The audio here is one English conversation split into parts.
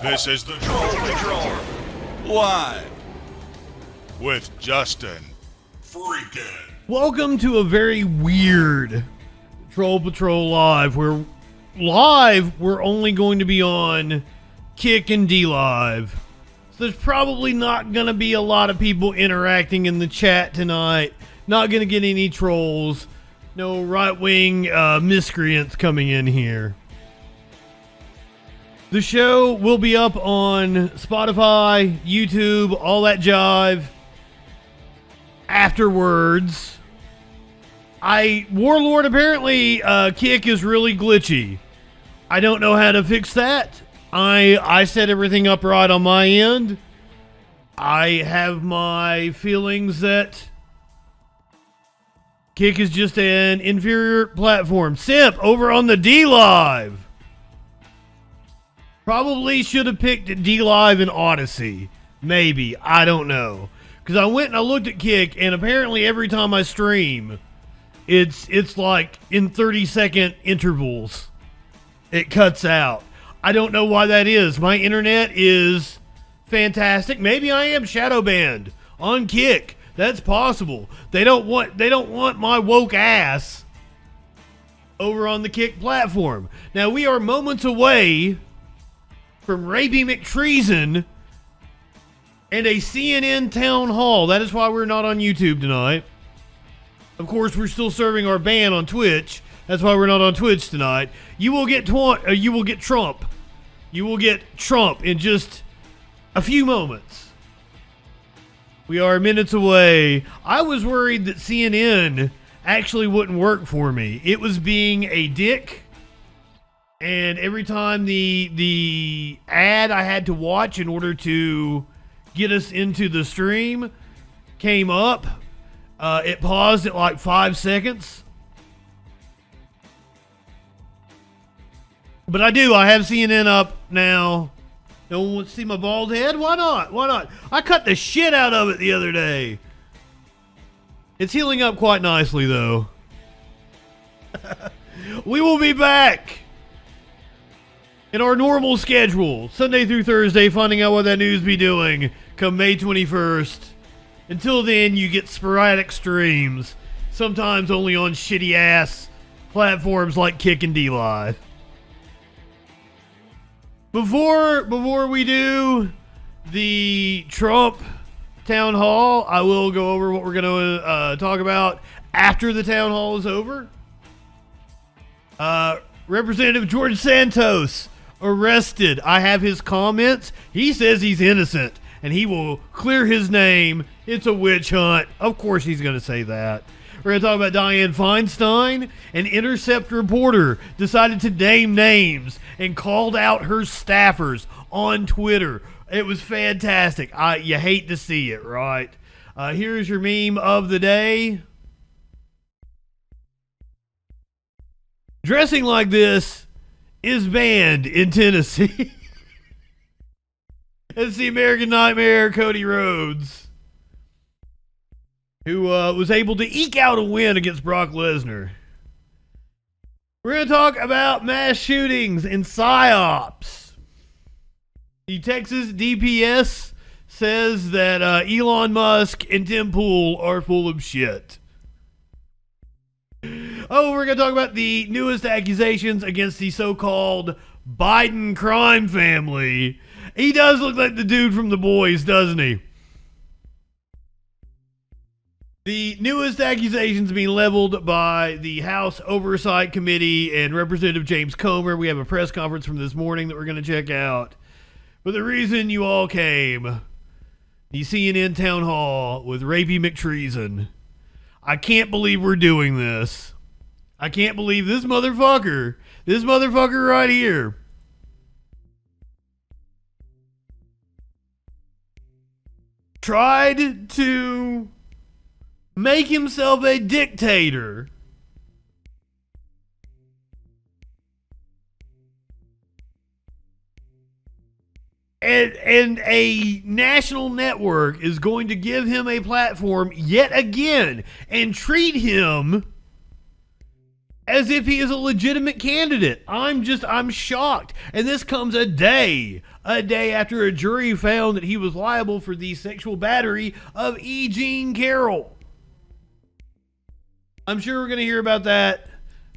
This is the Troll Patrol, live with Justin Freakin. Welcome to a very weird Troll Patrol Live, where we're only going to be on Kick and D Live. So there's probably not going to be a lot of people interacting in the chat tonight. Not going to get any trolls. No right-wing miscreants coming in here. The show will be up on Spotify, YouTube, all that jive afterwards. Warlord, apparently Kick is really glitchy. I don't know how to fix that. I set everything up right on my end. I have my feelings that Kick is just an inferior platform. Simp over on the D Live. Probably should have picked D Live and Odyssey. Maybe. I don't know. Because I went and I looked at Kick, and apparently every time I stream, it's like in 30-second intervals. It cuts out. I don't know why that is. My internet is fantastic. Maybe I am shadow banned on Kick. That's possible. They don't want my woke ass over on the Kick platform. Now we are moments away from Rapey McTreason and a CNN town hall. That is why we're not on YouTube tonight. Of course, we're still serving our ban on Twitch. That's why we're not on Twitch tonight. You will get Trump. You will get Trump in just a few moments. We are minutes away. I was worried that CNN actually wouldn't work for me. It was being a dick. And every time the ad I had to watch in order to get us into the stream came up, it paused at like 5 seconds. But I have CNN up now. No one wants to see my bald head? Why not? Why not? I cut the shit out of it the other day. It's healing up quite nicely, though. We will be back in our normal schedule, Sunday through Thursday, finding out what that news be doing come May 21st. Until then, you get sporadic streams, sometimes only on shitty-ass platforms like Kick and D Live. Before we do the Trump town hall, I will go over what we're going to talk about after the town hall is over. Representative George Santos arrested. I have his comments. He says he's innocent and he will clear his name. It's a witch hunt. Of course he's going to say that. We're going to talk about Dianne Feinstein. An Intercept reporter decided to name names and called out her staffers on Twitter. It was fantastic. You hate to see it, right? Here's your meme of the day. Dressing like this is banned in Tennessee. It's the American Nightmare, Cody Rhodes, who was able to eke out a win against Brock Lesnar. We're going to talk about mass shootings and PSYOPs. The Texas DPS says that Elon Musk and Tim Pool are full of shit. Oh, we're going to talk about the newest accusations against the so-called Biden crime family. He does look like the dude from The Boys, doesn't he? The newest accusations being leveled by the House Oversight Committee and Representative James Comer. We have a press conference from this morning that we're going to check out. But the reason you all came, the CNN town hall with Rapey McTreason. I can't believe we're doing this. I can't believe this motherfucker right here, tried to make himself a dictator and a national network is going to give him a platform yet again and treat him as if he is a legitimate candidate. I'm shocked. And this comes a day after a jury found that he was liable for the sexual battery of E. Jean Carroll. I'm sure we're going to hear about that.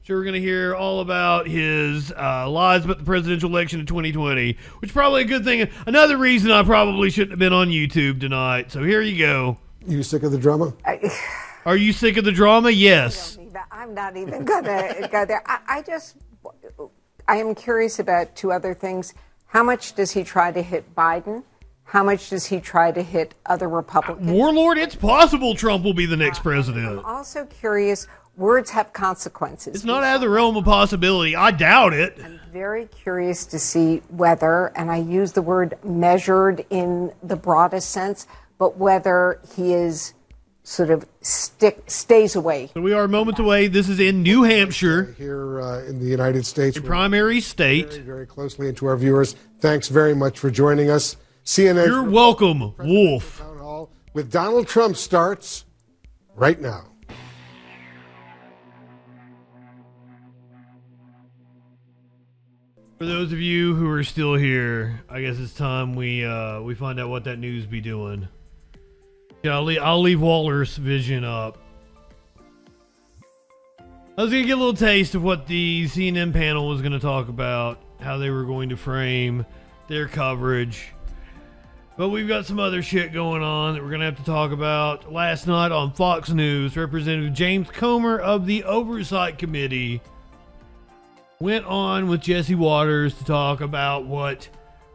We're going to hear all about his lies about the presidential election in 2020, which is probably a good thing. Another reason I probably shouldn't have been on YouTube tonight. So here you go. You sick of the drama? Are you sick of the drama? Yes. I'm not even going to go there. I am curious about two other things. How much does he try to hit Biden? How much does he try to hit other Republicans? Warlord, it's possible Trump will be the next president. I'm also curious. Words have consequences. It's not out of the realm of possibility. I doubt it. I'm very curious to see whether, and I use the word measured in the broadest sense, but whether he is sort of stays away. So we are moments away. This is in New Hampshire. Here in the United States. A primary state. Very, very closely. And to our viewers, thanks very much for joining us. CNN. You're welcome, Wolf. Town Hall with Donald Trump starts right now. For those of you who are still here, I guess it's time we find out what that news be doing. Yeah, I'll leave Waller's vision up. I was going to get a little taste of what the CNN panel was going to talk about, how they were going to frame their coverage. But we've got some other shit going on that we're going to have to talk about. Last night on Fox News, Representative James Comer of the Oversight Committee went on with Jesse Waters to talk about what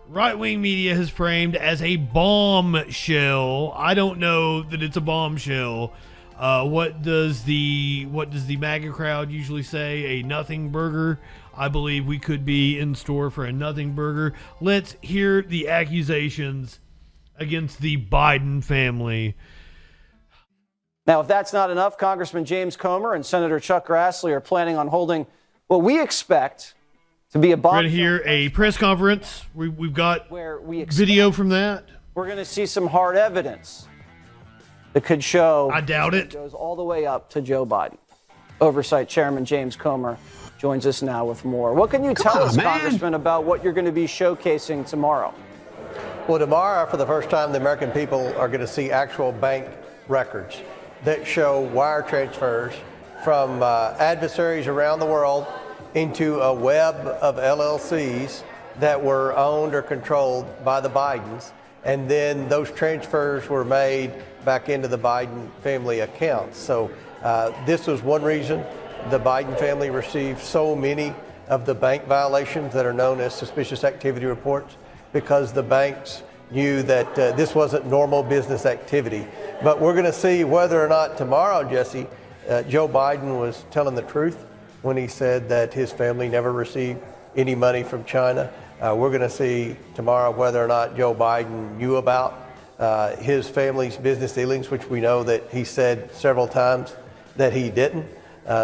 right-wing media has framed as a bombshell. I don't know that it's a bombshell. What does the MAGA crowd usually say? A nothing burger. I believe we could be in store for a nothing burger. Let's hear the accusations against the Biden family. Now, if that's not enough, Congressman James Comer and Senator Chuck Grassley are planning on holding what we expect to be a bomb. We're going to hear a press conference. We've got video from that. We're going to see some hard evidence that could show. I doubt it. Goes all the way up to Joe Biden. Oversight Chairman James Comer joins us now with more. What can you tell us, Congressman, about what you're going to be showcasing tomorrow? Well, tomorrow, for the first time, the American people are going to see actual bank records that show wire transfers from adversaries around the world into a web of LLCs that were owned or controlled by the Bidens. And then those transfers were made back into the Biden family accounts. So this was one reason the Biden family received so many of the bank violations that are known as suspicious activity reports, because the banks knew that this wasn't normal business activity. But we're going to see whether or not tomorrow, Jesse, Joe Biden was telling the truth when he said that his family never received any money from China. We're going to see tomorrow whether or not Joe Biden knew about his family's business dealings, which we know that he said several times that he didn't.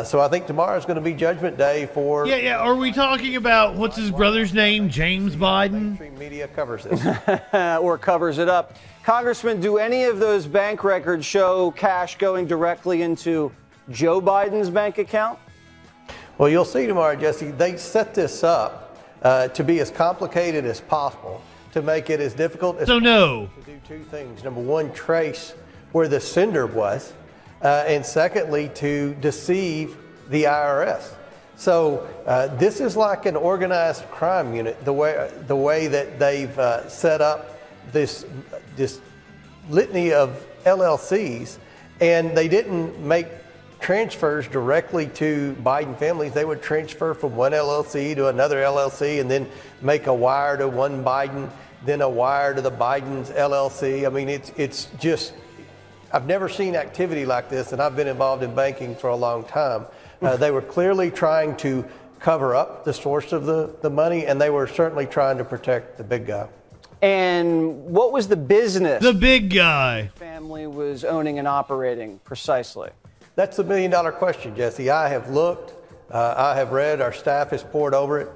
So I think tomorrow is going to be Judgment Day for... Yeah. Are we talking about, what's his brother's name, James Biden? Mainstream media covers this. Or covers it up. Congressman, do any of those bank records show cash going directly into Joe Biden's bank account? Well, you'll see tomorrow, Jesse, they set this up to be as complicated as possible, to make it as difficult as possible to do two things. Number one, trace where the sender was, and secondly, to deceive the IRS. So this is like an organized crime unit, the way that they've set up this litany of LLCs, and they didn't make transfers directly to Biden families. They would transfer from one LLC to another LLC and then make a wire to one Biden, then a wire to the Biden's LLC. I mean, it's just, I've never seen activity like this, and I've been involved in banking for a long time. They were clearly trying to cover up the source of the money, and they were certainly trying to protect the big guy. And what was the business the big guy family was owning and operating precisely? That's the million-dollar question, Jesse. I have looked, I have read, our staff has pored over it.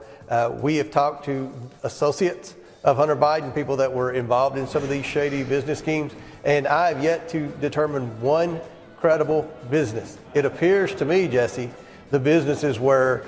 We have talked to associates of Hunter Biden, people that were involved in some of these shady business schemes, and I have yet to determine one credible business. It appears to me, Jesse, the businesses where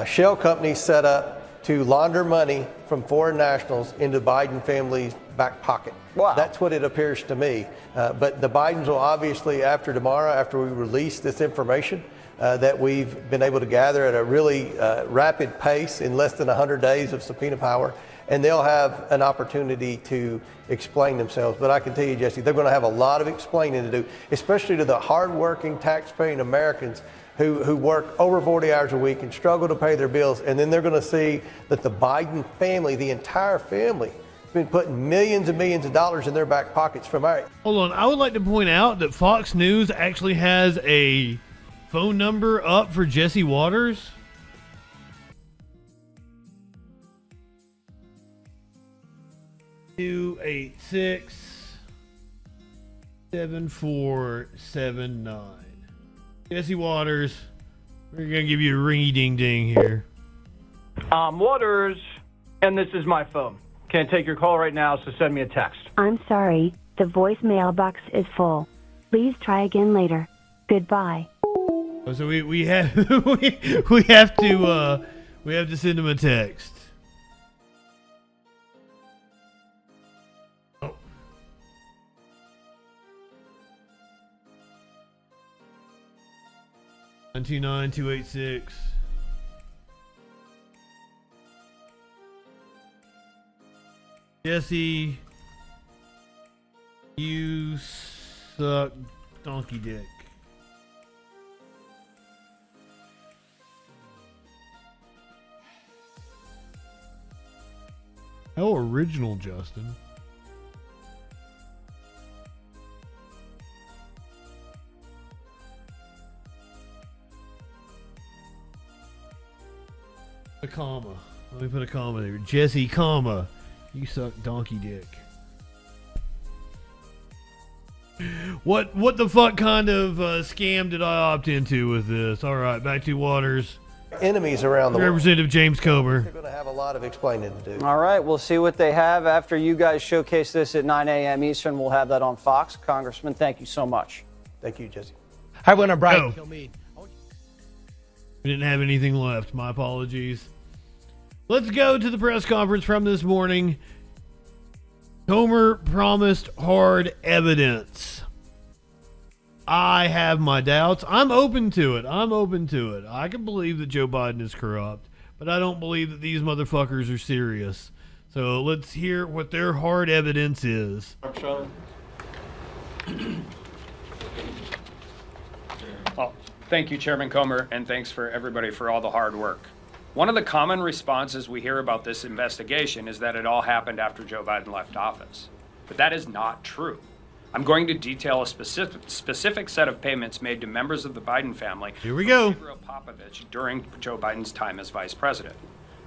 shell companies set up to launder money from foreign nationals into Biden family's back pocket. Wow. That's what it appears to me. But the Bidens will obviously, after tomorrow, after we release this information that we've been able to gather at a really rapid pace in less than 100 days of subpoena power, and they'll have an opportunity to explain themselves. But I can tell you, Jesse, they're going to have a lot of explaining to do, especially to the hardworking, taxpaying Americans who work over 40 hours a week and struggle to pay their bills. And then they're going to see that the Biden family, the entire family, has been putting millions and millions of dollars in their back pockets from our... Hold on. I would like to point out that Fox News actually has a phone number up for Jesse Waters. (286) 7479. Jesse Waters, we're gonna give you a ringy ding ding here. Waters, and this is my phone. Can't take your call right now, so send me a text. I'm sorry, the voicemail box is full. Please try again later. Goodbye. Oh, so we have we have to send him a text. Oh. 929-286. Jesse, you suck donkey dick. How original, Justin. A comma. Let me put a comma there. Jesse, comma. You suck donkey dick. What the fuck kind of scam did I opt into with this? All right, back to Waters. Enemies around the world. Representative James Comer. They're going to have a lot of explaining to do. All right, we'll see what they have after you guys showcase this at 9 a.m. Eastern. We'll have that on Fox. Congressman, thank you so much. Thank you, Jesse. I want to brag. Oh. We didn't have anything left. My apologies. Let's go to the press conference from this morning. Comer promised hard evidence. I have my doubts. I'm open to it. I can believe that Joe Biden is corrupt, but I don't believe that these motherfuckers are serious. So let's hear what their hard evidence is. Well, thank you, Chairman Comer, and thanks for everybody for all the hard work. One of the common responses we hear about this investigation is that it all happened after Joe Biden left office. But that is not true. I'm going to detail a specific set of payments made to members of the Biden family. Here we go. Gabriel Popovich during Joe Biden's time as vice president.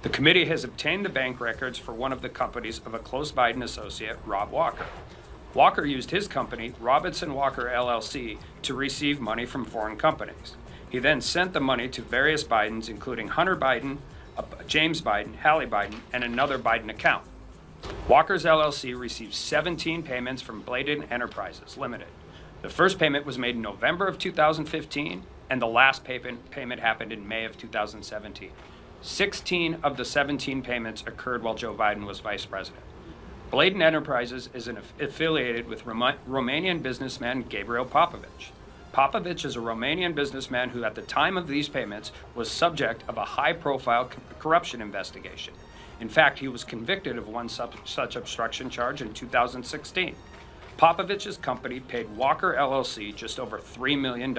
The committee has obtained the bank records for one of the companies of a close Biden associate, Rob Walker. Walker used his company, Robinson Walker LLC, to receive money from foreign companies. He then sent the money to various Bidens, including Hunter Biden, James Biden, Hallie Biden, and another Biden account. Walker's LLC received 17 payments from Bladen Enterprises Limited. The first payment was made in November of 2015, and the last payment happened in May of 2017. 16 of the 17 payments occurred while Joe Biden was vice president. Bladen Enterprises is affiliated with Romanian businessman Gabriel Popovich. Popovich is a Romanian businessman who, at the time of these payments, was subject of a high-profile corruption investigation. In fact, he was convicted of one such obstruction charge in 2016. Popovich's company paid Walker LLC just over $3 million.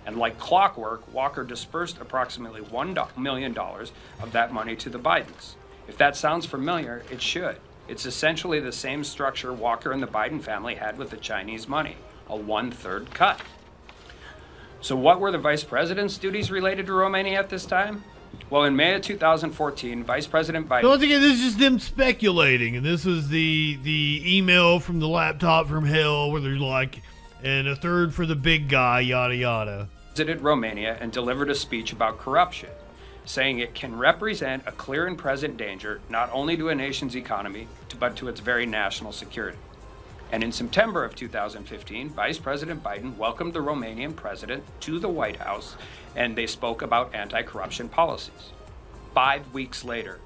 And like clockwork, Walker dispersed approximately $1 million of that money to the Bidens. If that sounds familiar, it should. It's essentially the same structure Walker and the Biden family had with the Chinese money, a 1/3 cut. So what were the vice president's duties related to Romania at this time? Well, in May of 2014, Vice President Biden... So once again, this is just them speculating, and this was the email from the laptop from hell where there's like, and 1/3 for the big guy, yada yada. ...visited Romania and delivered a speech about corruption, saying it can represent a clear and present danger not only to a nation's economy, but to its very national security. And in September of 2015, Vice President Biden welcomed the Romanian president to the White House, and they spoke about anti-corruption policies. 5 weeks later,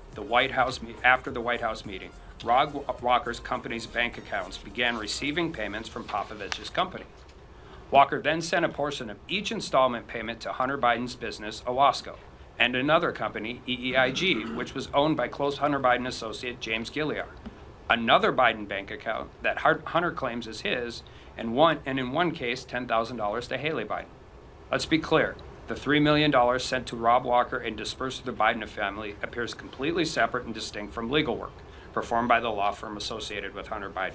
after the White House meeting, Rob Walker's company's bank accounts began receiving payments from Popovich's company. Walker then sent a portion of each installment payment to Hunter Biden's business, Owasco, and another company, EEIG, which was owned by close Hunter Biden associate James Gilliard. Another Biden bank account that Hunter claims is his, and in one case, $10,000 to Haley Biden. Let's be clear. The $3 million sent to Rob Walker and dispersed to the Biden family appears completely separate and distinct from legal work performed by the law firm associated with Hunter Biden.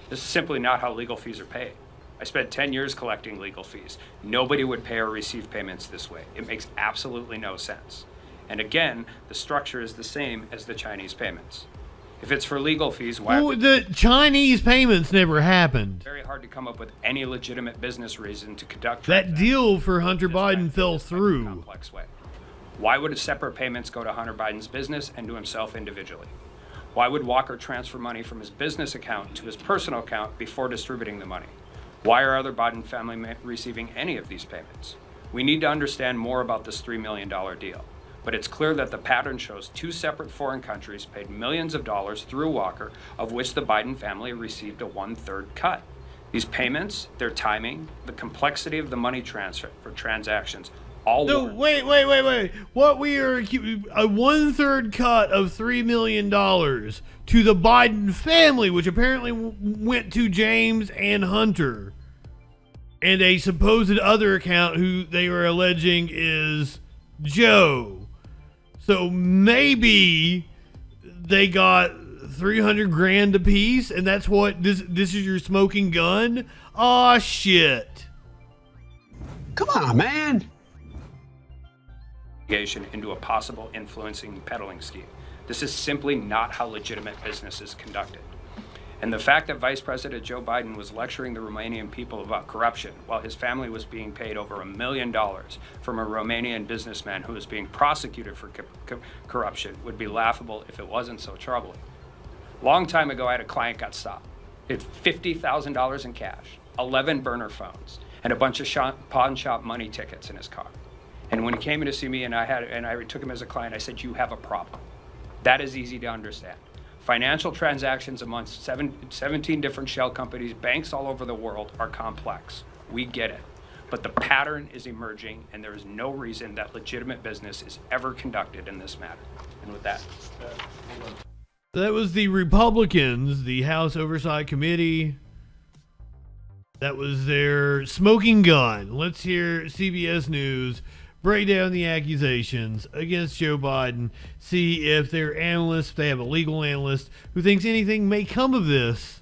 This is simply not how legal fees are paid. I spent 10 years collecting legal fees. Nobody would pay or receive payments this way. It makes absolutely no sense. And again, the structure is the same as the Chinese payments. If it's for legal fees, why? Well, the Chinese payments never happened. It's very hard to come up with any legitimate business reason to conduct that deal for Hunter Biden fell through. Complex way. Why would separate payments go to Hunter Biden's business and to himself individually? Why would Walker transfer money from his business account to his personal account before distributing the money? Why are other Biden family receiving any of these payments? We need to understand more about this $3 million deal. But it's clear that the pattern shows 2 separate foreign countries paid millions of dollars through Walker, of which the Biden family received a 1/3 cut. These payments, their timing, the complexity of the money transfer for transactions, all wait. What we are a 1/3 cut of $3 million to the Biden family, which apparently went to James and Hunter, and a supposed other account who they are alleging is Joe. So maybe they got $300,000 apiece, and that's what this is your smoking gun? Aw, shit. Come on, man. Into a possible influencing peddling scheme. This is simply not how legitimate business is conducted. And the fact that Vice President Joe Biden was lecturing the Romanian people about corruption while his family was being paid over $1 million from a Romanian businessman who was being prosecuted for corruption would be laughable if it wasn't so troubling. Long time ago, I had a client got stopped. He had $50,000 in cash, 11 burner phones, and a bunch of pawn shop money tickets in his car. And when he came in to see me and I took him as a client, I said, "You have a problem." That is easy to understand. Financial transactions amongst 17 different shell companies, banks all over the world are complex. We get it. But the pattern is emerging, and there is no reason that legitimate business is ever conducted in this matter. And with that. That was the Republicans, the House Oversight Committee. That was their smoking gun. Let's hear CBS News break down the accusations against Joe Biden, see if their analysts, if they have a legal analyst who thinks anything may come of this.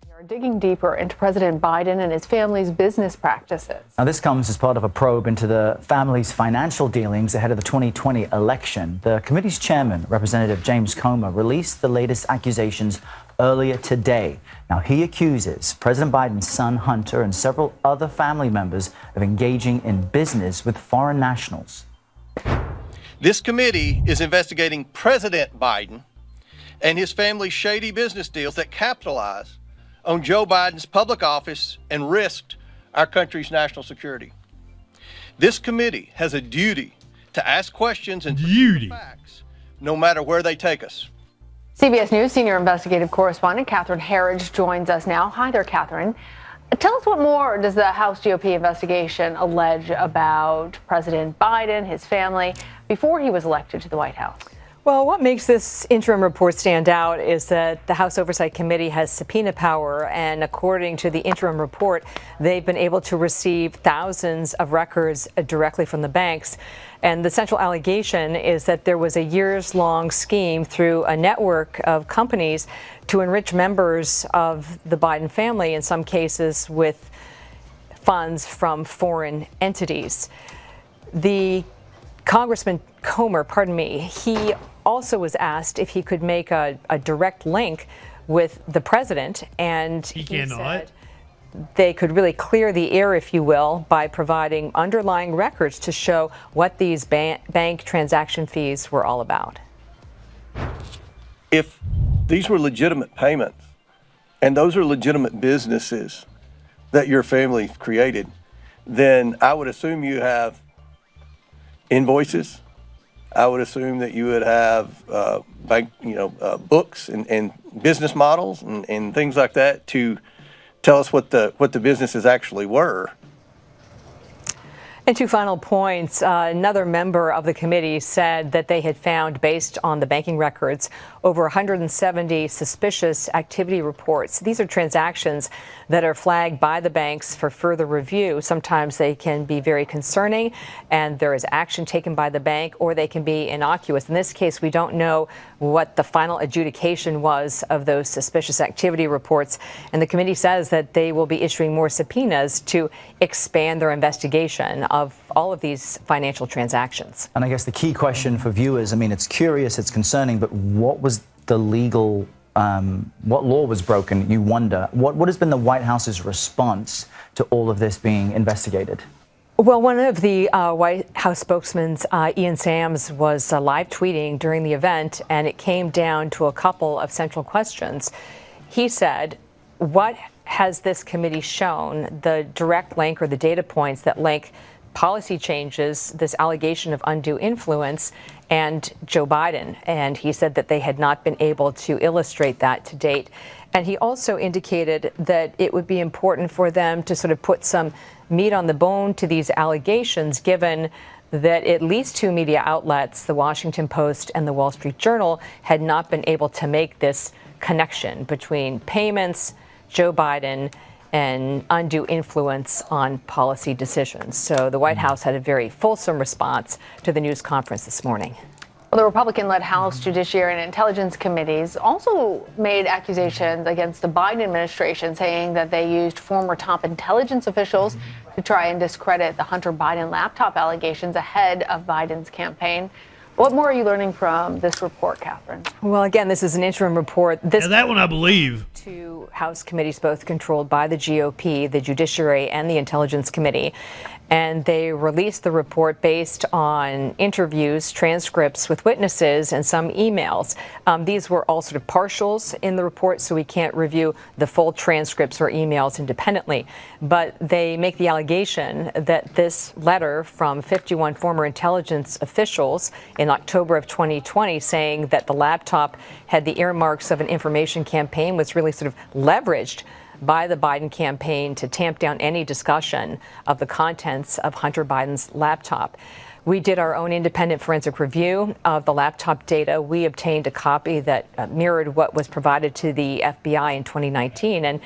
We are digging deeper into President Biden and his family's business practices. Now, this comes as part of a probe into the family's financial dealings ahead of the 2020 election. The committee's chairman, Representative James Comer, released the latest accusations earlier today. Now, he accuses President Biden's son, Hunter, and several other family members of engaging in business with foreign nationals. This committee is investigating President Biden and his family's shady business deals that capitalize on Joe Biden's public office and risked our country's national security. This committee has a duty to ask questions and facts, no matter where they take us. CBS News senior investigative correspondent Catherine Herridge joins us now. Hi there, Catherine. Tell us what more does the House GOP investigation allege about President Biden, his family, before he was elected to the White House? Well, what makes this interim report stand out is that the House Oversight Committee has subpoena power, and according to the interim report, they've been able to receive thousands of records directly from the banks. And the central allegation is that there was a years-long scheme through a network of companies to enrich members of the Biden family, in some cases with funds from foreign entities. The Congressman Comer, he also was asked if he could make a direct link with the president, and he said they could really clear the air, if you will, by providing underlying records to show what these bank transaction fees were all about. If these were legitimate payments and those are legitimate businesses that your family created, then I would assume you have invoices. I would assume that you would have bank, books and business models and things like that to tell us what the businesses actually were. And two final points. Another member of the committee said that they had found, based on the banking records, over 170 suspicious activity reports. These are transactions that are flagged by the banks for further review. Sometimes they can be very concerning and there is action taken by the bank, or they can be innocuous. In this case, we don't know what the final adjudication was of those suspicious activity reports. And the committee says that they will be issuing more subpoenas to expand their investigation of all of these financial transactions. And I guess the key question for viewers, I mean, it's curious, it's concerning, but what was the legal, what law was broken, you wonder? What has been the White House's response to all of this being investigated? Well, one of the White House spokesmen, Ian Sams, was live tweeting during the event, and it came down to a couple of central questions. He said, what has this committee shown, the direct link or the data points that link policy changes, this allegation of undue influence, and Joe Biden? And he said that they had not been able to illustrate that to date. And he also indicated that it would be important for them to sort of put some meat on the bone to these allegations, given that at least two media outlets, the Washington Post and the Wall Street Journal, had not been able to make this connection between payments, Joe Biden, and undue influence on policy decisions. So the White House had a very fulsome response to the news conference this morning. Well, the Republican-led House Judiciary and Intelligence Committees also made accusations against the Biden administration, saying that they used former top intelligence officials to try and discredit the Hunter Biden laptop allegations ahead of Biden's campaign. What more are you learning from this report, Catherine? Well, again, this is an interim report. That one I believe. Two House committees, both controlled by the GOP, the Judiciary and the Intelligence Committee. And they released the report based on interviews, transcripts with witnesses, and some emails. These were all sort of partials in the report, so we can't review the full transcripts or emails independently. But they make the allegation that this letter from 51 former intelligence officials in October of 2020, saying that the laptop had the earmarks of an information campaign, was really sort of leveraged by the Biden campaign to tamp down any discussion of the contents of Hunter Biden's laptop. We did our own independent forensic review of the laptop data. We obtained a copy that mirrored what was provided to the FBI in 2019. And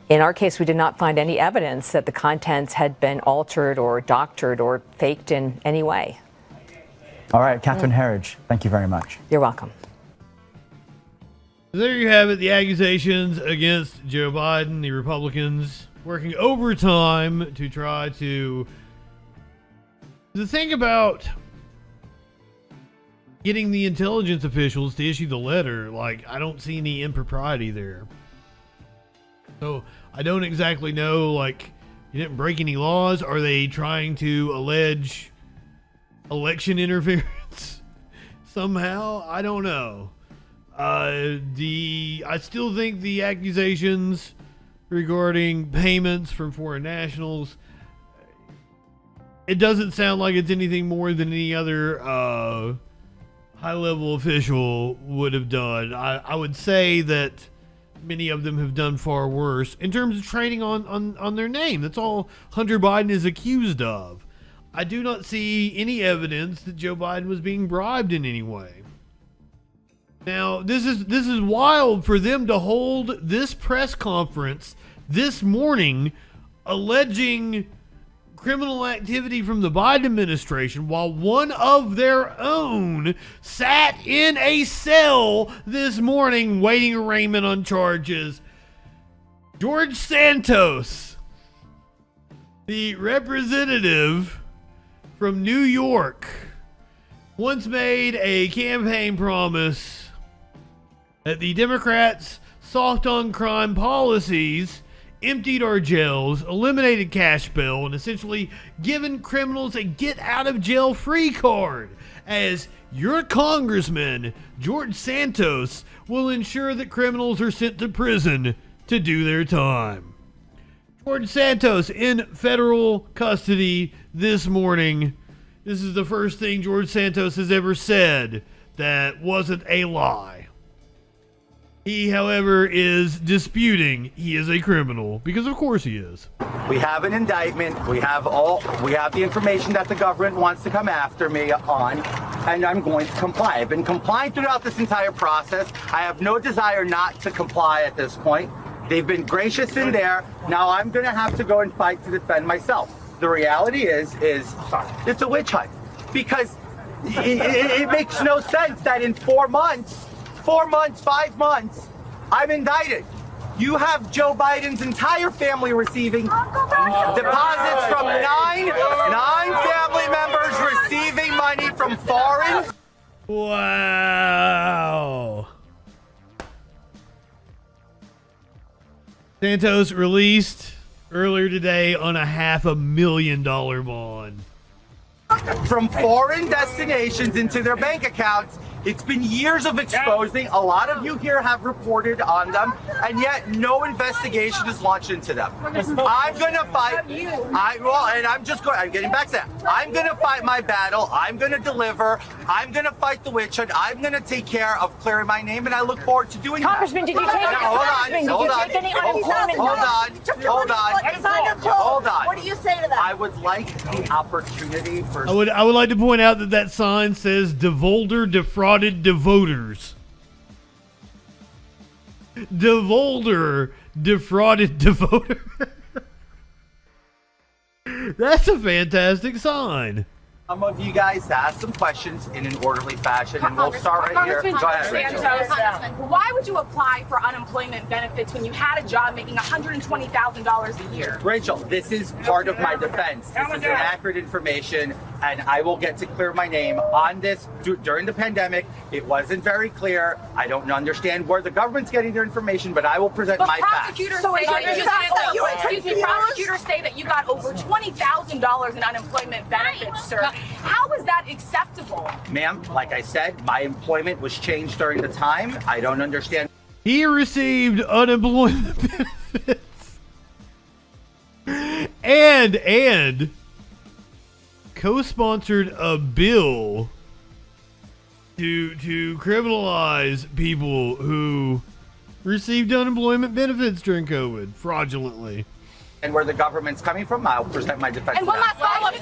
in our case, we did not find any evidence that the contents had been altered or doctored or faked in any way. All right, Catherine Herridge, thank you very much. You're welcome. There you have it, the accusations against Joe Biden, the Republicans working overtime to try to... The thing about getting the intelligence officials to issue the letter, I don't see any impropriety there. So I don't exactly know, you didn't break any laws. Are they trying to allege election interference somehow? I don't know. I still think the accusations regarding payments from foreign nationals, it doesn't sound like it's anything more than any other high-level official would have done. I would say that many of them have done far worse in terms of trading on their name. That's all Hunter Biden is accused of. I do not see any evidence that Joe Biden was being bribed in any way. Now, this is wild for them to hold this press conference this morning alleging criminal activity from the Biden administration while one of their own sat in a cell this morning waiting arraignment on charges. George Santos, the representative from New York, once made a campaign promise that the Democrats' soft-on-crime policies emptied our jails, eliminated cash bail, and essentially given criminals a get-out-of-jail-free card, as your congressman, George Santos, will ensure that criminals are sent to prison to do their time. George Santos in federal custody this morning. This is the first thing George Santos has ever said that wasn't a lie. He, however, is disputing he is a criminal, because of course he is. We have an indictment. We have the information that the government wants to come after me on, and I'm going to comply. I've been complying throughout this entire process. I have no desire not to comply at this point. They've been gracious in there. Now I'm going to have to go and fight to defend myself. The reality is it's a witch hunt, because it makes no sense that in 4 months, 5 months, I'm indicted. You have Joe Biden's entire family receiving deposits from nine family members receiving money from foreign. Wow. Santos released earlier today on a $500,000 bond. From foreign destinations into their bank accounts. It's been years of exposing. A lot of you here have reported on them, and yet no investigation is launched into them. I'm gonna fight. I'm getting back to that. I'm gonna fight my battle. I'm gonna deliver. I'm gonna fight the witch hunt. I'm gonna take care of clearing my name, and I look forward to doing that. Congressman, did you take any unemployment? Hold on. What do you say to that? I would like the opportunity for. I would like to point out that sign says "Devolder defrauded devoters." Devolder defrauded devoter. That's a fantastic sign. Some of you guys to ask some questions in an orderly fashion, and we'll start right here. Go ahead, Rachel. Why would you apply for unemployment benefits when you had a job making $120,000 a year? Rachel, this is part of my defense. This is inaccurate information, and I will get to clear my name on this. During the pandemic, it wasn't very clear. I don't understand where the government's getting their information, but I will present my facts. Prosecutors say that you got over $20,000 in unemployment benefits, sir. How is that acceptable? Ma'am, like I said, my employment was changed during the time. I don't understand. He received unemployment benefits and co-sponsored a bill to criminalize people who received unemployment benefits during COVID fraudulently. And where the government's coming from, I'll present my defense. And one last follow-up.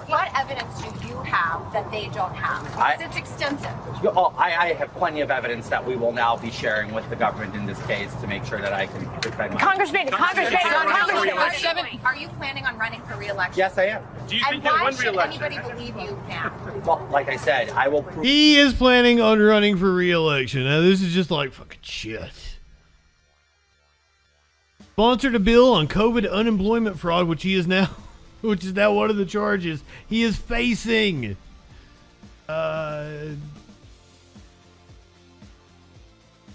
What evidence do you have that they don't have? Because it's extensive. I have plenty of evidence that we will now be sharing with the government in this case to make sure that I can defend myself. Congressman, are you planning on running for re-election? Yes, I am. Do you think you'll win re-election? Anybody believe you now? Well, like I said, I will prove. He is planning on running for re-election. Now, this is just like fucking shit. Sponsored a bill on COVID unemployment fraud, which is now one of the charges he is facing.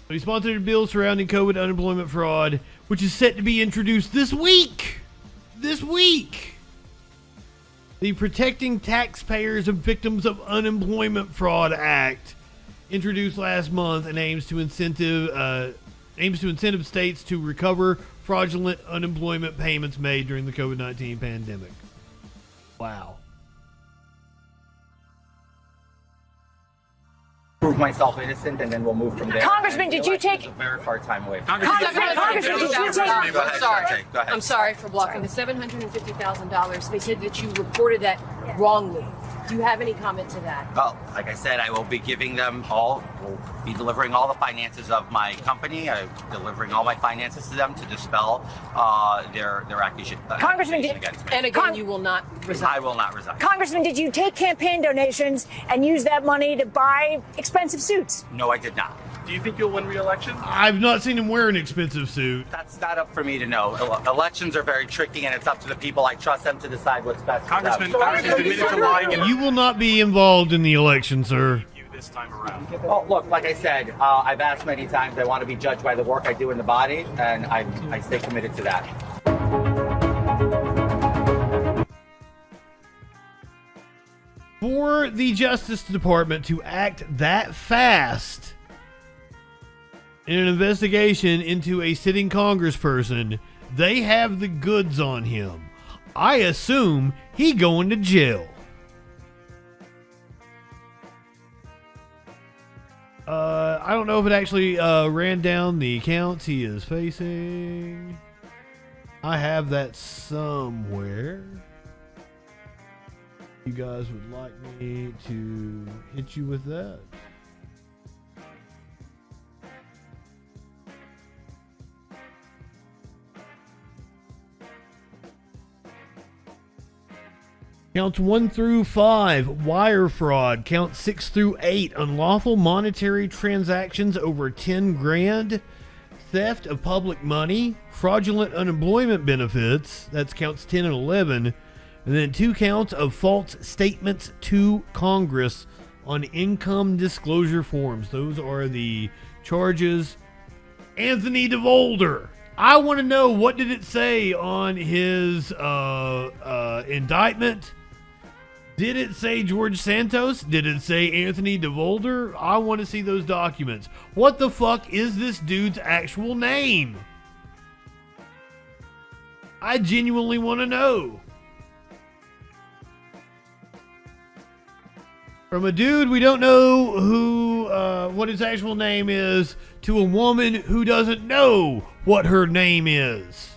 He sponsored a bill surrounding COVID unemployment fraud, which is set to be introduced this week. The Protecting Taxpayers and Victims of Unemployment Fraud Act, introduced last month, and aims to incentive states to recover fraudulent unemployment payments made during the COVID-19 pandemic. Wow. Prove myself innocent, and then we'll move from there. Congressman, did you take a very far time away? Congressman, did you take? Go ahead. I'm sorry for blocking the $750,000. They said that you reported that wrongly. Do you have any comment to that? Well, like I said, I will be giving them all. We'll be delivering all the finances of my company. I'm delivering all my finances to them to dispel their accusation. Congressman, and again, you will not resign. I will not resign. Congressman, did you take campaign donations and use that money to buy expensive suits? No, I did not. Do you think you'll win re-election? I've not seen him wear an expensive suit. That's not up for me to know. Elections are very tricky, and it's up to the people. I trust them to decide what's best Congressman, for them. admitted to lying. You will not be involved in the election, sir. This time around. Oh, look, like I said, I've asked many times. I want to be judged by the work I do in the body, and I stay committed to that. For the Justice Department to act that fast in an investigation into a sitting congressperson. They have the goods on him. I assume he going to jail. I don't know if it actually ran down the counts he is facing. I have that somewhere. You guys would like me to hit you with that? Counts 1 through 5, wire fraud. Counts 6 through 8, unlawful monetary transactions over 10 grand. Theft of public money. Fraudulent unemployment benefits. That's counts 10 and 11. And then 2 counts of false statements to Congress on income disclosure forms. Those are the charges. Anthony DeVolder. I want to know, what did it say on his indictment? Did it say George Santos? Did it say Anthony DeVolder? I want to see those documents. What the fuck is this dude's actual name? I genuinely want to know. From a dude we don't know who, what his actual name is, to a woman who doesn't know what her name is.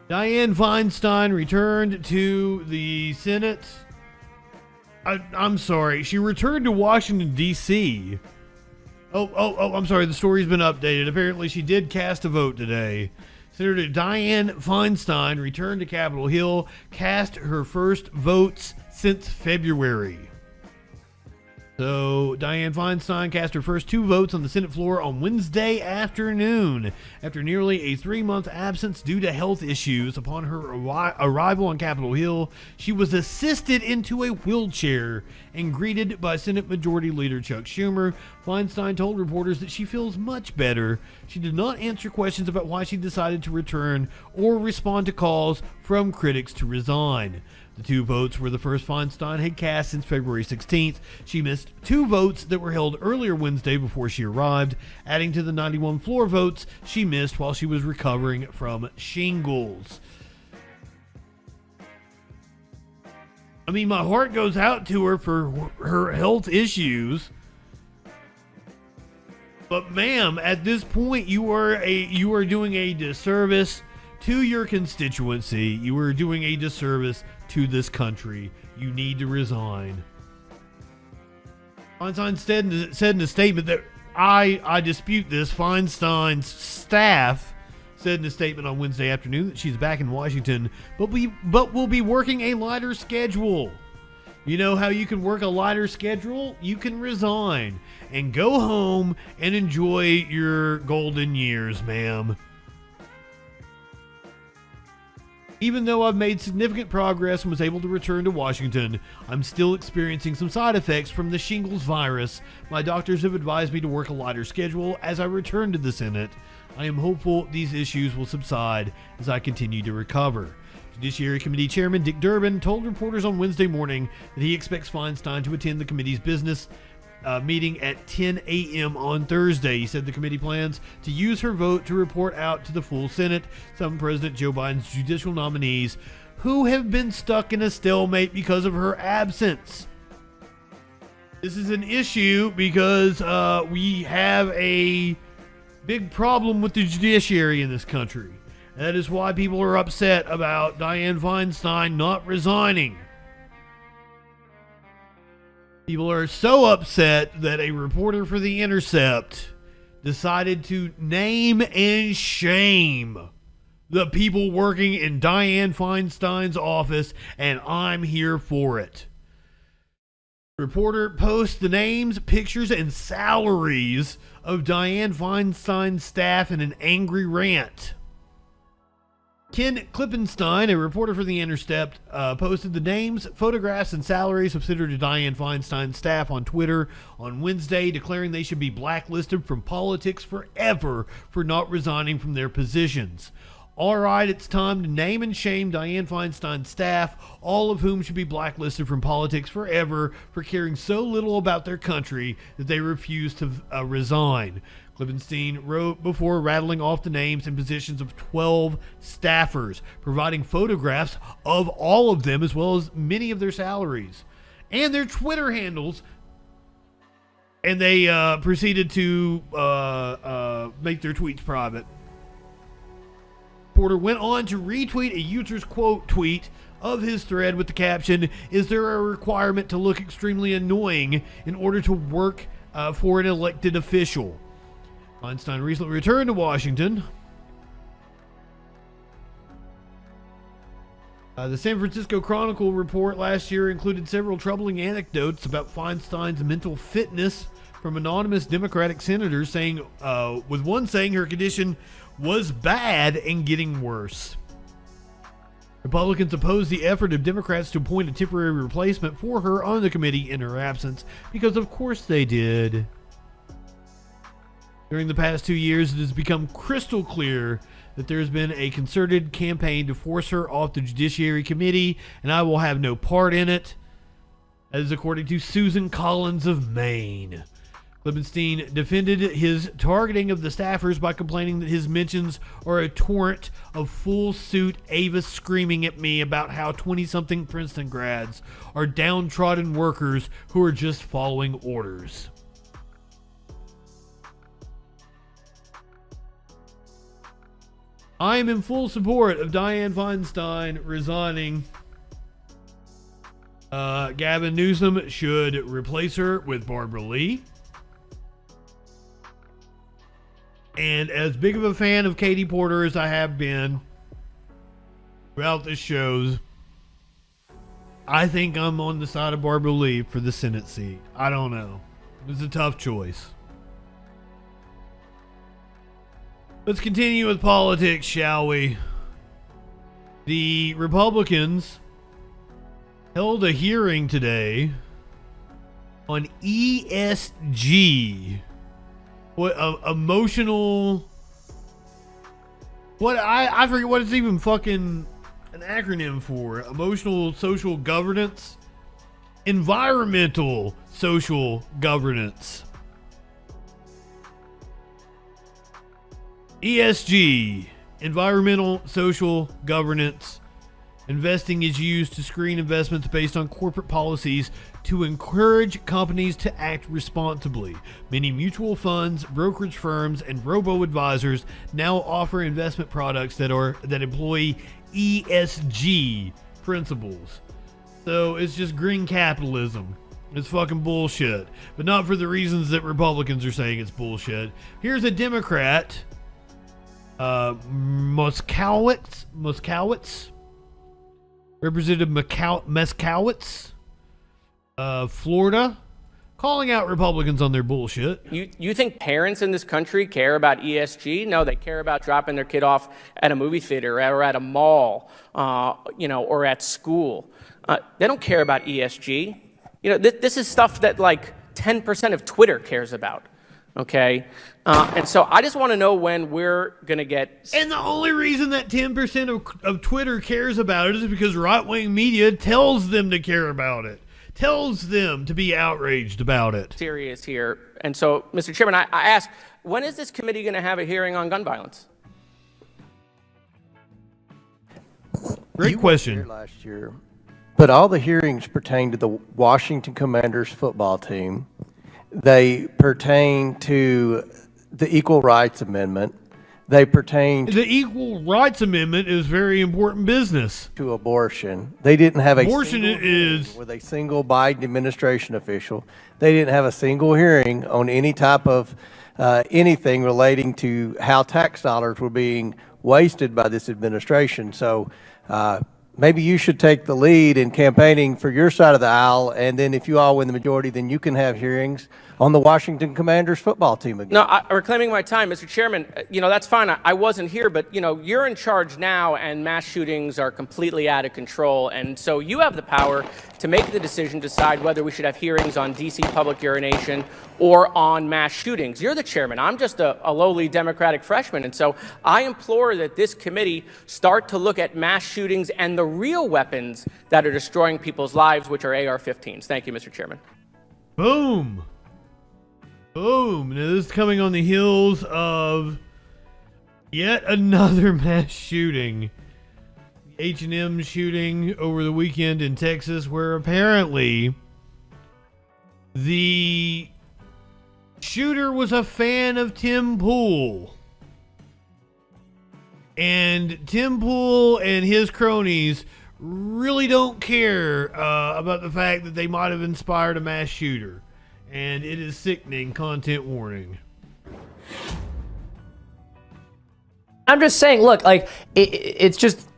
Dianne Feinstein returned to the Senate. I'm sorry. She returned to Washington, D.C. I'm sorry. The story's been updated. Apparently, she did cast a vote today. Senator Dianne Feinstein returned to Capitol Hill, cast her first votes since February. So, Dianne Feinstein cast her first 2 votes on the Senate floor on Wednesday afternoon. After nearly a 3-month absence due to health issues, upon her arrival on Capitol Hill, she was assisted into a wheelchair and greeted by Senate Majority Leader Chuck Schumer. Feinstein told reporters that she feels much better. She did not answer questions about why she decided to return or respond to calls from critics to resign. The 2 votes were the first Feinstein had cast since February 16th. She missed 2 votes that were held earlier Wednesday before she arrived, adding to the 91 floor votes she missed while she was recovering from shingles. I mean, my heart goes out to her for her health issues. But ma'am, at this point, you are doing a disservice to your constituency. You are doing a disservice to this country. You need to resign. Feinstein said in a statement that I dispute this. Feinstein's staff said in a statement on Wednesday afternoon that she's back in Washington, but will be working a lighter schedule. You know how you can work a lighter schedule? You can resign and go home and enjoy your golden years, ma'am. Even though I've made significant progress and was able to return to Washington, I'm still experiencing some side effects from the shingles virus. My doctors have advised me to work a lighter schedule as I return to the Senate. I am hopeful these issues will subside as I continue to recover. Judiciary Committee Chairman Dick Durbin told reporters on Wednesday morning that he expects Feinstein to attend the committee's business meeting at 10 a.m. on Thursday. He said the committee plans to use her vote to report out to the full Senate some President Joe Biden's judicial nominees who have been stuck in a stalemate because of her absence. This is an issue because we have a big problem with the judiciary in this country. That is why people are upset about Dianne Feinstein not resigning. People are so upset that a reporter for The Intercept decided to name and shame the people working in Dianne Feinstein's office, and I'm here for it. Reporter posts the names, pictures, and salaries of Dianne Feinstein's staff in an angry rant. Ken Klippenstein, a reporter for The Intercept, posted the names, photographs, and salaries of Senator Dianne Feinstein's staff on Twitter on Wednesday, declaring they should be blacklisted from politics forever for not resigning from their positions. All right, it's time to name and shame Dianne Feinstein's staff, all of whom should be blacklisted from politics forever for caring so little about their country that they refuse to resign. Klippenstein wrote before rattling off the names and positions of 12 staffers, providing photographs of all of them as well as many of their salaries and their Twitter handles. And they proceeded to make their tweets private. Porter went on to retweet a user's quote tweet of his thread with the caption, "Is there a requirement to look extremely annoying in order to work for an elected official?" Feinstein recently returned to Washington. The San Francisco Chronicle report last year included several troubling anecdotes about Feinstein's mental fitness from anonymous Democratic senators, saying, with one saying her condition was bad and getting worse. Republicans opposed the effort of Democrats to appoint a temporary replacement for her on the committee in her absence, because of course they did. During the past 2 years, it has become crystal clear that there's been a concerted campaign to force her off the Judiciary Committee, and I will have no part in it. That is according to Susan Collins of Maine. Klippenstein defended his targeting of the staffers by complaining that his mentions are a torrent of full-suit Avis screaming at me about how 20-something Princeton grads are downtrodden workers who are just following orders. I am in full support of Dianne Feinstein resigning. Gavin Newsom should replace her with Barbara Lee. And as big of a fan of Katie Porter as I have been throughout the shows, I think I'm on the side of Barbara Lee for the Senate seat. I don't know. It's a tough choice. Let's continue with politics, shall we? The Republicans held a hearing today on ESG. What emotional? What I forget what it's even fucking an acronym for. Emotional social governance, environmental social governance. ESG, environmental social governance. Investing is used to screen investments based on corporate policies to encourage companies to act responsibly. Many mutual funds, brokerage firms, and robo-advisors now offer investment products that employ ESG principles. So it's just green capitalism. It's fucking bullshit. But not for the reasons that Republicans are saying it's bullshit. Here's a Democrat, Moskowitz, Representative Moskowitz, Florida, calling out Republicans on their bullshit. You think parents in this country care about ESG? No, they care about dropping their kid off at a movie theater or at a mall, or at school. They don't care about ESG. This is stuff that like 10% of Twitter cares about. Okay? And so I just want to know when we're going to get... And the only reason that 10% of Twitter cares about it is because right-wing media tells them to care about it. Tells them to be outraged about it. Serious here. And so, Mr. Chairman, I ask, when is this committee going to have a hearing on gun violence? Great question. Here last year, but all the hearings pertain to the Washington Commanders football team. They pertain to the Equal Rights Amendment. They pertain to... The Equal Rights Amendment is very important business. ...to abortion. They didn't have abortion with a single Biden administration official. They didn't have a single hearing on any type of anything relating to how tax dollars were being wasted by this administration. So maybe you should take the lead in campaigning for your side of the aisle, and then if you all win the majority, then you can have hearings on the Washington Commanders football team again. No, I'm reclaiming my time, Mr. Chairman. That's fine. I wasn't here, but, you're in charge now, and mass shootings are completely out of control. And so you have the power to make the decision, decide whether we should have hearings on D.C. public urination or on mass shootings. You're the chairman. I'm just a lowly Democratic freshman. And so I implore that this committee start to look at mass shootings and the real weapons that are destroying people's lives, which are AR-15s. Thank you, Mr. Chairman. Boom. Boom. Now, this is coming on the heels of yet another mass shooting. The H&M shooting over the weekend in Texas, where apparently the shooter was a fan of Tim Pool. And Tim Pool and his cronies really don't care about the fact that they might have inspired a mass shooter. And it is sickening. Content warning. I'm just saying, look, like, it's just,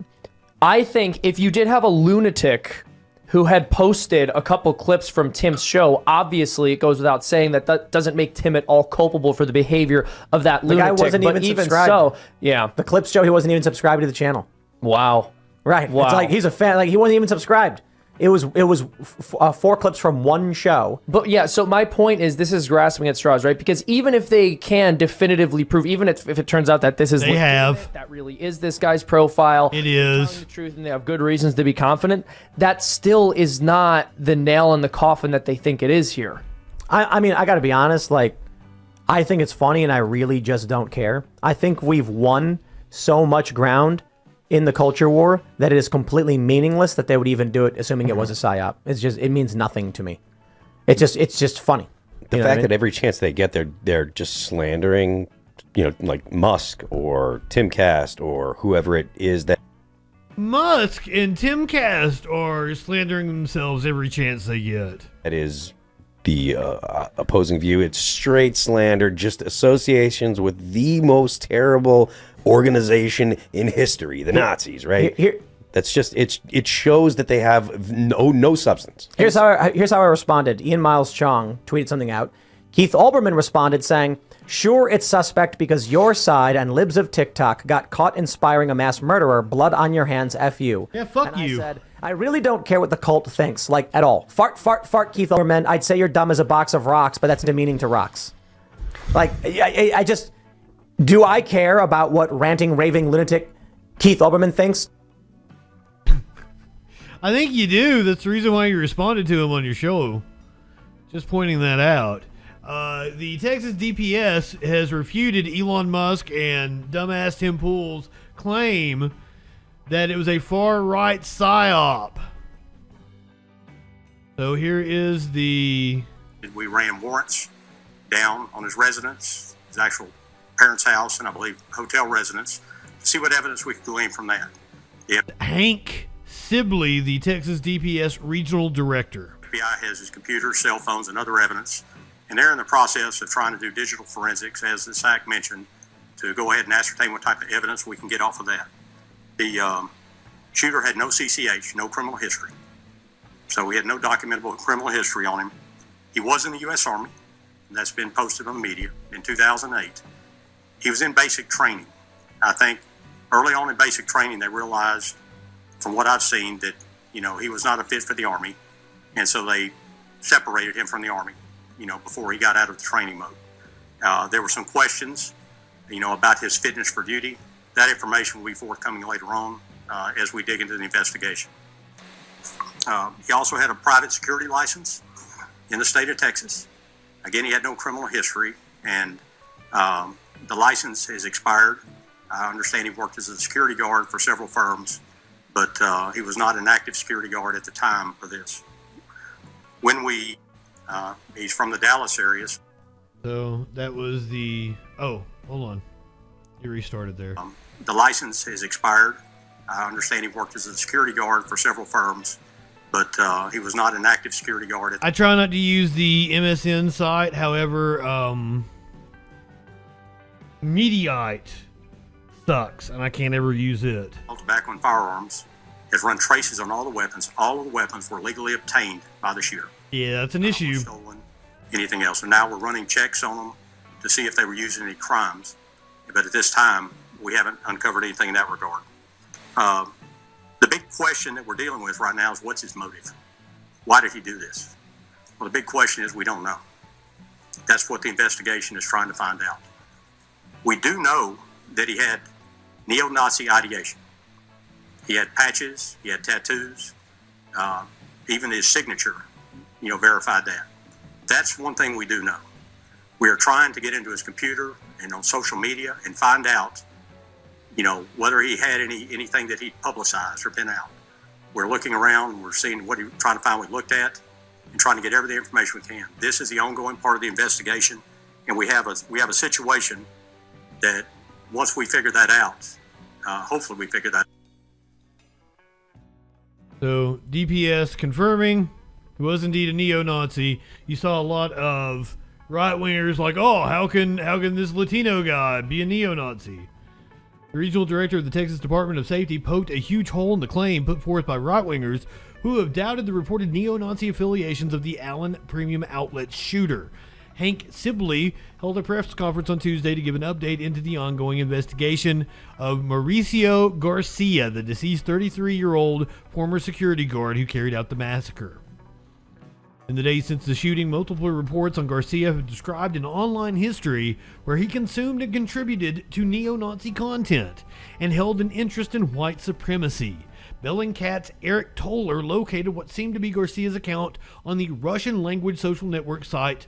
I think if you did have a lunatic who had posted a couple clips from Tim's show, obviously it goes without saying that that doesn't make Tim at all culpable for the behavior of that lunatic. The guy wasn't even subscribed. So, yeah. The clips show he wasn't even subscribed to the channel. Wow. Right. Wow. It's like he's a fan. Like, he wasn't even subscribed. It was 4 clips from one show. But yeah, so my point is, this is grasping at straws, right? Because even if they can definitively prove, even if it turns out that this is that really is this guy's profile, it is telling the truth, and they have good reasons to be confident, that still is not the nail in the coffin that they think it is here. I mean, I got to be honest. Like, I think it's funny, and I really just don't care. I think we've won so much ground in the culture war that it is completely meaningless that they would even do it, assuming it was a psyop. It means nothing to me. It's just funny. The fact that every chance they get, they're just slandering, like Musk or Timcast or whoever it is that. Musk and Timcast are slandering themselves every chance they get. That is the opposing view. It's straight slander, just associations with the most terrible organization in history, the Nazis, right? That's just it shows that they have no substance. Here's how I responded. Ian Miles Chong tweeted something out. Keith Olbermann responded saying, "Sure, it's suspect because your side and libs of TikTok got caught inspiring a mass murderer. Blood on your hands, F you." Yeah, fuck and you. I said, I really don't care what the cult thinks, like, at all. Fart, Keith Olbermann. I'd say you're dumb as a box of rocks, but that's demeaning to rocks. Like, I just... Do I care about what ranting, raving lunatic Keith Olbermann thinks? I think you do. That's the reason why you responded to him on your show. Just pointing that out. The Texas DPS has refuted Elon Musk and dumbass Tim Pool's claim that it was a far-right psyop. So here is the... We ran warrants down on his residence, his actual parents' house, and I believe hotel residence, to see what evidence we could glean from that. Hank Sibley, the Texas DPS regional director. FBI has his computer, cell phones, and other evidence, and they're in the process of trying to do digital forensics, as the SAC mentioned, to go ahead and ascertain what type of evidence we can get off of that. The shooter had no CCH, no criminal history, so he had no documentable criminal history on him. He was in the U.S. Army, and that's been posted on the media in 2008. He was in basic training. I think early on in basic training, they realized, from what I've seen, that, he was not a fit for the Army. And so they separated him from the Army, before he got out of the training mode. There were some questions, about his fitness for duty. That information will be forthcoming later on as we dig into the investigation. He also had a private security license in the state of Texas. Again, he had no criminal history, and the license is expired. I understand he worked as a security guard for several firms, but he was not an active security guard at the time of this. He's from the Dallas area. So that was the... Oh, hold on. You restarted there. The license is expired. I understand he worked as a security guard for several firms, but he was not an active security guard at the I try not to use the MSN site. However, Mediaite sucks, and I can't ever use it. Back on firearms, has run traces on all the weapons. All of the weapons were legally obtained by the shooter. Yeah, that's an issue. Stolen, anything else. And now we're running checks on them to see if they were using any crimes. But at this time, we haven't uncovered anything in that regard. The big question that we're dealing with right now is what's his motive? Why did he do this? Well, the big question is we don't know. That's what the investigation is trying to find out. We do know that he had neo-Nazi ideation. He had patches, he had tattoos, even his signature, verified that. That's one thing we do know. We are trying to get into his computer and on social media and find out, whether he had anything that he publicized or been out. We're looking around, we're seeing what he's trying to find what we looked at and trying to get every information we can. This is the ongoing part of the investigation, and we have a situation that once we figure that out, hopefully we figure that out. So DPS confirming he was indeed a neo-Nazi. You saw a lot of right-wingers like, oh, how can this Latino guy be a neo-Nazi? The regional director of the Texas Department of Safety poked a huge hole in the claim put forth by right-wingers who have doubted the reported neo-Nazi affiliations of the Allen Premium Outlet shooter. Hank Sibley held a press conference on Tuesday to give an update into the ongoing investigation of Mauricio Garcia, the deceased 33-year-old former security guard who carried out the massacre. In the days since the shooting, multiple reports on Garcia have described an online history where he consumed and contributed to neo-Nazi content and held an interest in white supremacy. Bellingcat's Eric Toller located what seemed to be Garcia's account on the Russian-language social network site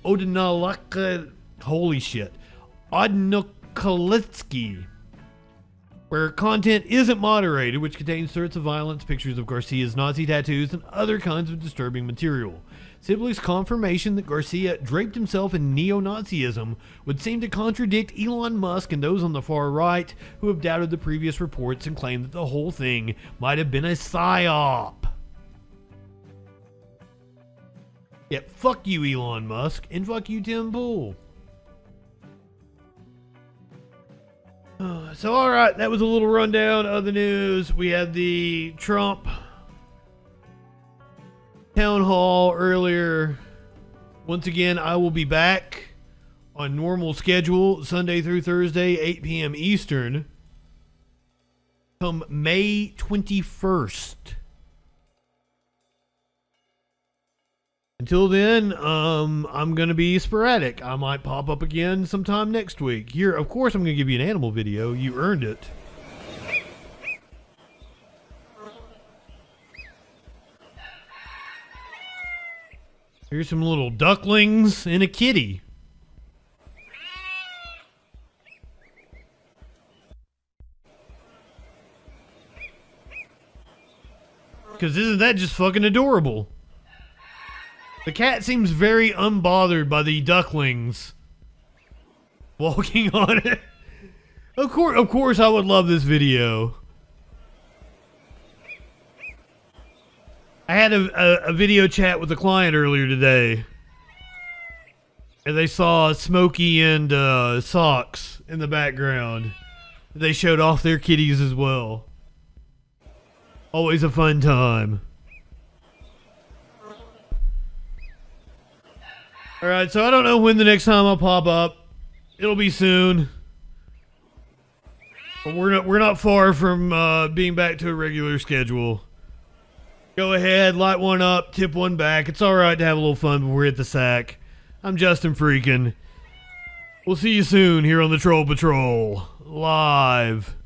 Odnalaka, Odnokolitsky, where content isn't moderated, which contains threats of violence, pictures of Garcia's Nazi tattoos, and other kinds of disturbing material. Sibley's confirmation that Garcia draped himself in neo-Nazism would seem to contradict Elon Musk and those on the far right who have doubted the previous reports and claimed that the whole thing might have been a psyop. Yeah, fuck you, Elon Musk, and fuck you, Tim Pool. So, all right, that was a little rundown of the news. We had the Trump town hall earlier. Once again, I will be back on normal schedule, Sunday through Thursday, 8 p.m. Eastern, come May 21st. Until then, I'm going to be sporadic. I might pop up again sometime next week. Here, of course, I'm going to give you an animal video. You earned it. Here's some little ducklings and a kitty. Because isn't that just fucking adorable? The cat seems very unbothered by the ducklings walking on it. Of course, I would love this video. I had a video chat with a client earlier today, and they saw Smokey and Socks in the background. They showed off their kitties as well. Always a fun time. Alright, so I don't know when the next time I'll pop up. It'll be soon. But we're not far from being back to a regular schedule. Go ahead, light one up, tip one back. It's alright to have a little fun before we hit the sack. I'm JustinFREAKIN. We'll see you soon here on the Troll Patrol. Live.